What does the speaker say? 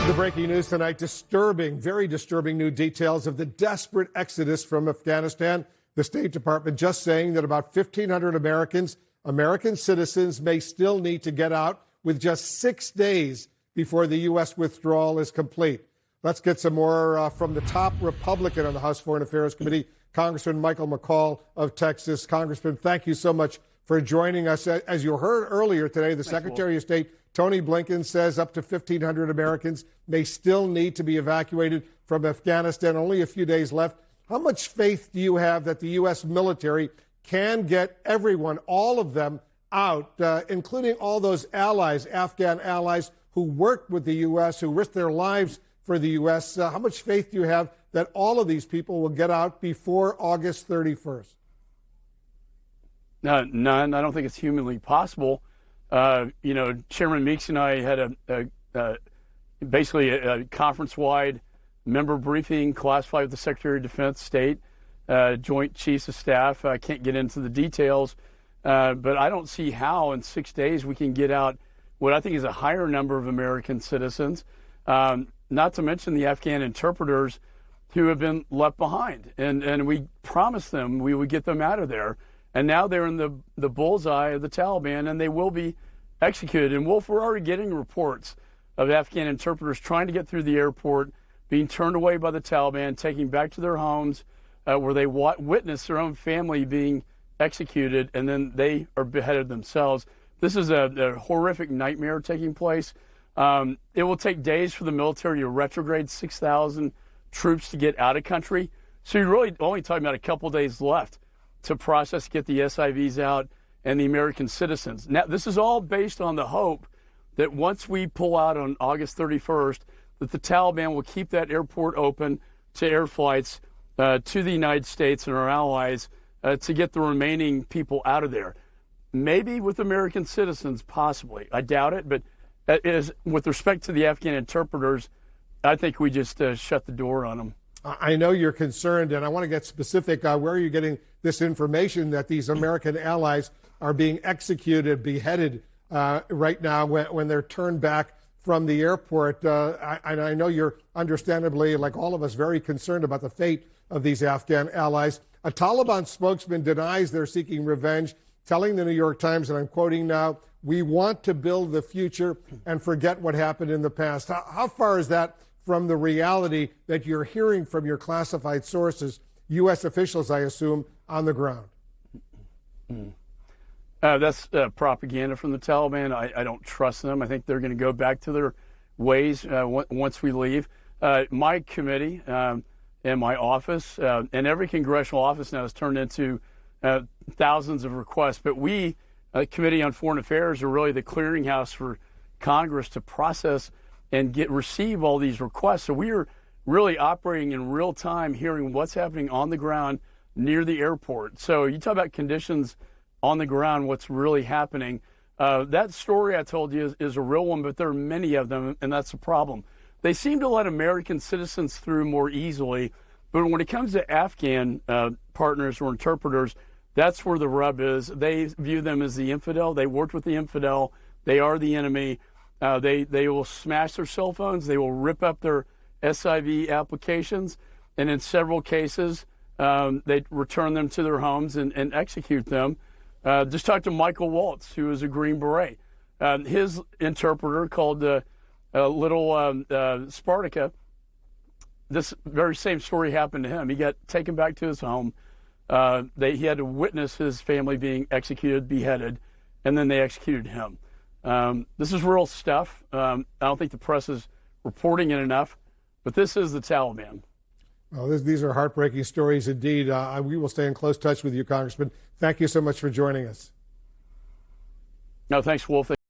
The breaking news tonight, disturbing, very disturbing new details of the desperate exodus from Afghanistan. The State Department just saying that about 1,500 American citizens may still need to get out with just 6 days before the U.S. withdrawal is complete. Let's get some more from the top Republican on the House Foreign Affairs Committee, Congressman Michael McCaul of Texas. Congressman, thank you so much for joining us. As you heard earlier today, the Secretary of State, Tony Blinken, says up to 1,500 Americans may still need to be evacuated from Afghanistan. Only a few days left. How much faith do you have that the U.S. military can get everyone, all of them, out, including all those allies, Afghan allies who worked with the U.S., who risked their lives for the U.S.? How much faith do you have that all of these people will get out before August 31st? None. I don't think it's humanly possible. Chairman Meeks and I had basically a conference-wide member briefing classified with the Secretary of Defense, State, Joint Chiefs of Staff. I can't get into the details, but I don't see how in 6 days we can get out what I think is a higher number of American citizens, not to mention the Afghan interpreters who have been left behind. And we promised them we would get them out of there. And now they're in the bullseye of the Taliban, and they will be executed. And Wolf, we're already getting reports of Afghan interpreters trying to get through the airport, being turned away by the Taliban, taken back to their homes, where they witness their own family being executed, and then they are beheaded themselves. This is a horrific nightmare taking place. It will take days for the military to retrograde 6,000 troops to get out of country. So you're really only talking about a couple days left to process, get the SIVs out, and the American citizens. Now, this is all based on the hope that once we pull out on August 31st, that the Taliban will keep that airport open to air flights to the United States and our allies to get the remaining people out of there. Maybe with American citizens, possibly. I doubt it, but with respect to the Afghan interpreters, I think we just shut the door on them. I know you're concerned, and I want to get specific. Where are you getting this information that these American allies are being executed, beheaded right now when they're turned back from the airport? And I know you're understandably, like all of us, very concerned about the fate of these Afghan allies. A Taliban spokesman denies they're seeking revenge, telling the New York Times, and I'm quoting now, "We want to build the future and forget what happened in the past." How far is that from the reality that you're hearing from your classified sources, U.S. officials, I assume, on the ground? That's propaganda from the Taliban. I don't trust them. I think they're going to go back to their ways once we leave. My committee and my office and every congressional office now has turned into thousands of requests. But we, Committee on Foreign Affairs, are really the clearinghouse for Congress to process and receive all these requests. So we are really operating in real time, hearing what's happening on the ground near the airport. So you talk about conditions on the ground, what's really happening. That story I told you is a real one, but there are many of them, and that's the problem. They seem to let American citizens through more easily, but when it comes to Afghan partners or interpreters, that's where the rub is. They view them as the infidel. They worked with the infidel. They are the enemy. They will smash their cell phones. They will rip up their SIV applications, and in several cases, they return them to their homes and execute them. Just talked to Michael Waltz, who is a Green Beret. His interpreter, called Little Spartica, this very same story happened to him. He got taken back to his home. He had to witness his family being executed, beheaded, and then they executed him. This is real stuff. I don't think the press is reporting it enough, but this is the Taliban. Well, these are heartbreaking stories indeed. We will stay in close touch with you, Congressman. Thank you so much for joining us. No, thanks, Wolf.